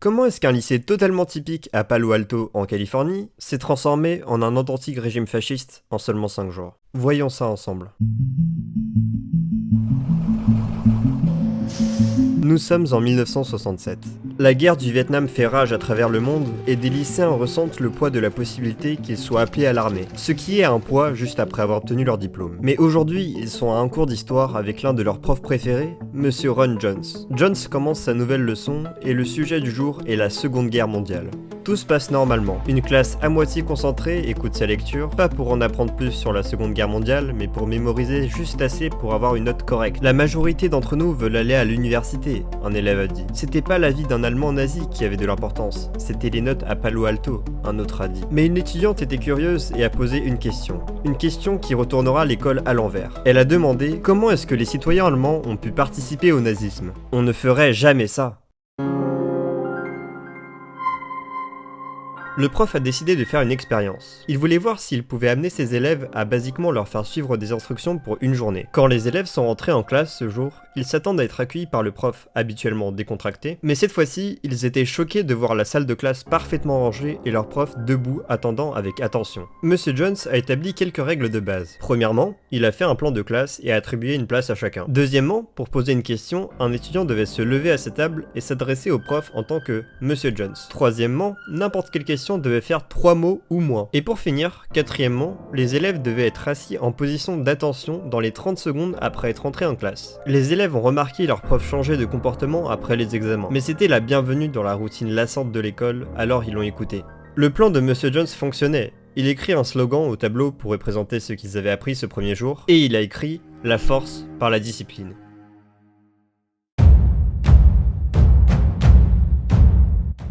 Comment est-ce qu'un lycée totalement typique à Palo Alto, en Californie, s'est transformé en un authentique régime fasciste en seulement 5 jours? Voyons ça ensemble. Nous sommes en 1967. La guerre du Vietnam fait rage à travers le monde et des lycéens ressentent le poids de la possibilité qu'ils soient appelés à l'armée, ce qui est un poids juste après avoir obtenu leur diplôme. Mais aujourd'hui, ils sont à un cours d'histoire avec l'un de leurs profs préférés, Monsieur Ron Jones. Jones commence sa nouvelle leçon et le sujet du jour est la Seconde Guerre mondiale. Tout se passe normalement. Une classe à moitié concentrée écoute sa lecture, pas pour en apprendre plus sur la Seconde Guerre mondiale, mais pour mémoriser juste assez pour avoir une note correcte. La majorité d'entre nous veulent aller à l'université, un élève a dit. C'était pas l'avis d'un Allemand nazi qui avait de l'importance, c'était les notes à Palo Alto, un autre a dit. Mais une étudiante était curieuse et a posé une question. Une question qui retournera l'école à l'envers. Elle a demandé comment est-ce que les citoyens allemands ont pu participer au nazisme. On ne ferait jamais ça. Le prof a décidé de faire une expérience. Il voulait voir s'il pouvait amener ses élèves à basiquement leur faire suivre des instructions pour une journée. Quand les élèves sont rentrés en classe ce jour, ils s'attendent à être accueillis par le prof, habituellement décontracté, mais cette fois-ci, ils étaient choqués de voir la salle de classe parfaitement rangée et leur prof debout attendant avec attention. Monsieur Jones a établi quelques règles de base. Premièrement, il a fait un plan de classe et a attribué une place à chacun. Deuxièmement, pour poser une question, un étudiant devait se lever à sa table et s'adresser au prof en tant que Monsieur Jones. Troisièmement, n'importe quelle question devait faire 3 mots ou moins. Et pour finir, quatrièmement, les élèves devaient être assis en position d'attention dans les 30 secondes après être entrés en classe. Les élèves ont remarqué leur prof changer de comportement après les examens, mais c'était la bienvenue dans la routine lassante de l'école, alors ils l'ont écouté. Le plan de Monsieur Jones fonctionnait. Il écrit un slogan au tableau pour représenter ce qu'ils avaient appris ce premier jour, et il a écrit « La force par la discipline ».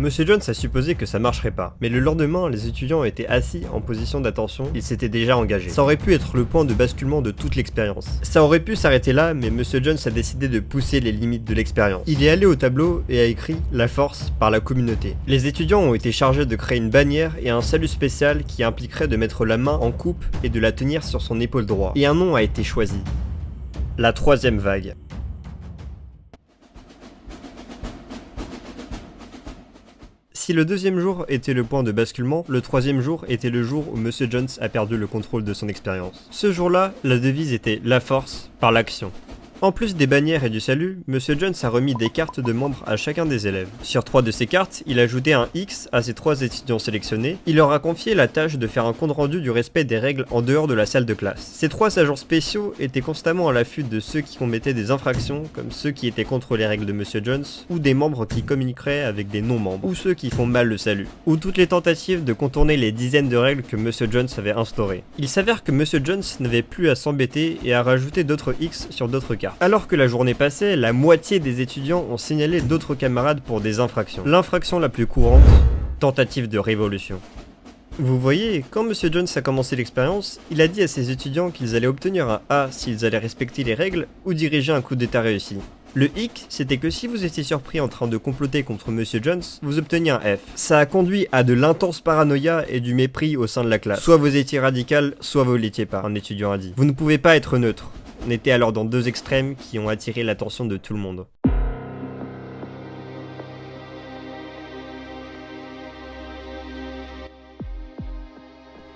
Monsieur Jones a supposé que ça marcherait pas, mais le lendemain, les étudiants étaient assis en position d'attention, ils s'étaient déjà engagés. Ça aurait pu être le point de basculement de toute l'expérience. Ça aurait pu s'arrêter là, mais Monsieur Jones a décidé de pousser les limites de l'expérience. Il est allé au tableau et a écrit « La force par la communauté ». Les étudiants ont été chargés de créer une bannière et un salut spécial qui impliquerait de mettre la main en coupe et de la tenir sur son épaule droite. Et un nom a été choisi. La troisième vague. Si le deuxième jour était le point de basculement, le troisième jour était le jour où Monsieur Jones a perdu le contrôle de son expérience. Ce jour-là, la devise était « La force par l'action ». En plus des bannières et du salut, Monsieur Jones a remis des cartes de membres à chacun des élèves. Sur 3 de ces cartes, il a ajouté un X à ses 3 étudiants sélectionnés. Il leur a confié la tâche de faire un compte rendu du respect des règles en dehors de la salle de classe. Ces 3 agents spéciaux étaient constamment à l'affût de ceux qui commettaient des infractions, comme ceux qui étaient contre les règles de Monsieur Jones, ou des membres qui communiqueraient avec des non-membres, ou ceux qui font mal le salut, ou toutes les tentatives de contourner les dizaines de règles que Monsieur Jones avait instaurées. Il s'avère que Monsieur Jones n'avait plus à s'embêter et a rajouté d'autres X sur d'autres cartes. Alors que la journée passait, la moitié des étudiants ont signalé d'autres camarades pour des infractions. L'infraction la plus courante, tentative de révolution. Vous voyez, quand Monsieur Jones a commencé l'expérience, il a dit à ses étudiants qu'ils allaient obtenir un A s'ils allaient respecter les règles ou diriger un coup d'état réussi. Le hic, c'était que si vous étiez surpris en train de comploter contre Monsieur Jones, vous obteniez un F. Ça a conduit à de l'intense paranoïa et du mépris au sein de la classe. Soit vous étiez radical, soit vous l'étiez pas, un étudiant a dit. Vous ne pouvez pas être neutre. On était alors dans 2 extrêmes qui ont attiré l'attention de tout le monde.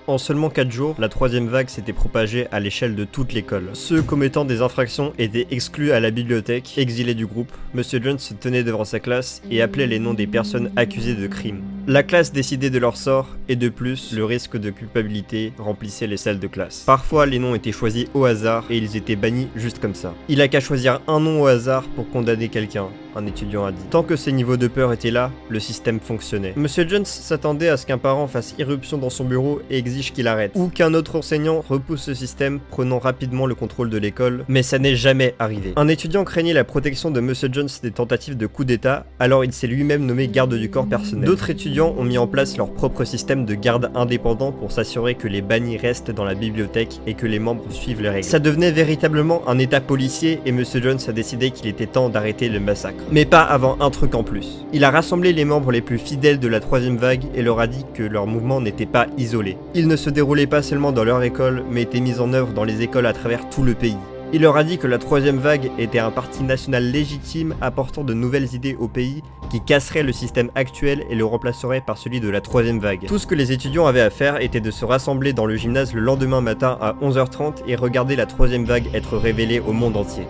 En seulement 4 jours, la troisième vague s'était propagée à l'échelle de toute l'école. Ceux commettant des infractions étaient exclus à la bibliothèque, exilés du groupe. Monsieur Jones se tenait devant sa classe et appelait les noms des personnes accusées de crimes. La classe décidait de leur sort, et de plus, le risque de culpabilité remplissait les salles de classe. Parfois, les noms étaient choisis au hasard, et ils étaient bannis juste comme ça. Il a qu'à choisir un nom au hasard pour condamner quelqu'un, un étudiant a dit. Tant que ces niveaux de peur étaient là, le système fonctionnait. Monsieur Jones s'attendait à ce qu'un parent fasse irruption dans son bureau et exige qu'il arrête, ou qu'un autre enseignant repousse ce système, prenant rapidement le contrôle de l'école, mais ça n'est jamais arrivé. Un étudiant craignait la protection de Monsieur Jones des tentatives de coup d'état, alors il s'est lui-même nommé garde du corps personnel. D'autres étudiants ont mis en place leur propre système de garde indépendant pour s'assurer que les bannis restent dans la bibliothèque et que les membres suivent les règles. Ça devenait véritablement un état policier et Monsieur Jones a décidé qu'il était temps d'arrêter le massacre. Mais pas avant un truc en plus. Il a rassemblé les membres les plus fidèles de la troisième vague et leur a dit que leur mouvement n'était pas isolé. Il ne se déroulait pas seulement dans leur école, mais était mis en œuvre dans les écoles à travers tout le pays. Il leur a dit que la troisième vague était un parti national légitime apportant de nouvelles idées au pays qui casserait le système actuel et le remplacerait par celui de la troisième vague. Tout ce que les étudiants avaient à faire était de se rassembler dans le gymnase le lendemain matin à 11h30 et regarder la troisième vague être révélée au monde entier.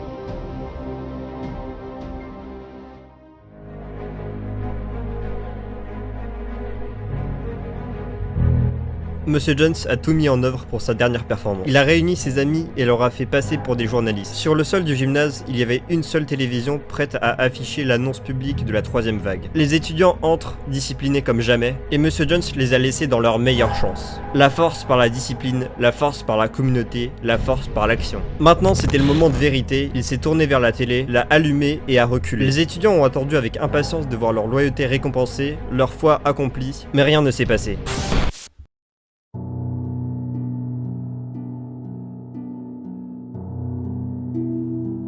Monsieur Jones a tout mis en œuvre pour sa dernière performance. Il a réuni ses amis et leur a fait passer pour des journalistes. Sur le sol du gymnase, il y avait une seule télévision prête à afficher l'annonce publique de la troisième vague. Les étudiants entrent, disciplinés comme jamais, et Monsieur Jones les a laissés dans leur meilleure chance. La force par la discipline, la force par la communauté, la force par l'action. Maintenant, c'était le moment de vérité, il s'est tourné vers la télé, l'a allumé et a reculé. Les étudiants ont attendu avec impatience de voir leur loyauté récompensée, leur foi accomplie, mais rien ne s'est passé.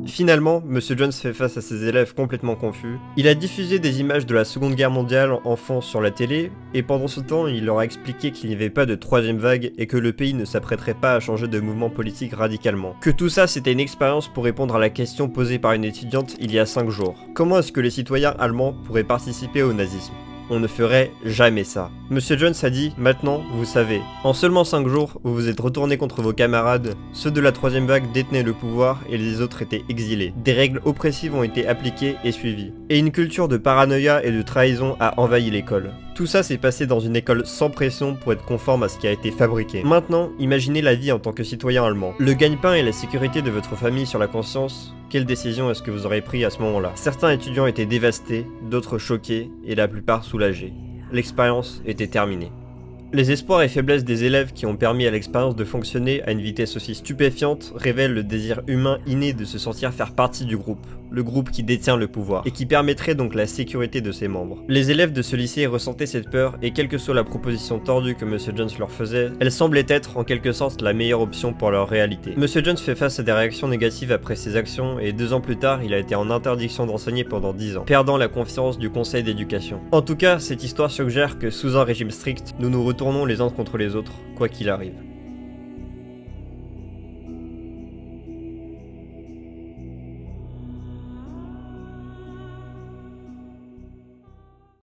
Finalement, Monsieur Jones fait face à ses élèves complètement confus. Il a diffusé des images de la Seconde Guerre mondiale en fond sur la télé, et pendant ce temps, il leur a expliqué qu'il n'y avait pas de troisième vague et que le pays ne s'apprêterait pas à changer de mouvement politique radicalement. Que tout ça, c'était une expérience pour répondre à la question posée par une étudiante il y a 5 jours. Comment est-ce que les citoyens allemands pourraient participer au nazisme ? On ne ferait jamais ça. Monsieur Jones a dit, maintenant, vous savez. En seulement 5 jours, vous vous êtes retourné contre vos camarades, ceux de la troisième vague détenaient le pouvoir et les autres étaient exilés. Des règles oppressives ont été appliquées et suivies. Et une culture de paranoïa et de trahison a envahi l'école. Tout ça s'est passé dans une école sans pression pour être conforme à ce qui a été fabriqué. Maintenant, imaginez la vie en tant que citoyen allemand. Le gagne-pain et la sécurité de votre famille sur la conscience, quelle décision est-ce que vous aurez pris à ce moment-là? Certains étudiants étaient dévastés, d'autres choqués, et la plupart soulagés. L'expérience était terminée. Les espoirs et faiblesses des élèves qui ont permis à l'expérience de fonctionner à une vitesse aussi stupéfiante révèlent le désir humain inné de se sentir faire partie du groupe, le groupe qui détient le pouvoir, et qui permettrait donc la sécurité de ses membres. Les élèves de ce lycée ressentaient cette peur, et quelle que soit la proposition tordue que Monsieur Jones leur faisait, elle semblait être en quelque sorte la meilleure option pour leur réalité. Monsieur Jones fait face à des réactions négatives après ses actions, et 2 ans plus tard, il a été en interdiction d'enseigner pendant 10 ans, perdant la confiance du conseil d'éducation. En tout cas, cette histoire suggère que sous un régime strict, nous nous retournons les uns contre les autres, quoi qu'il arrive.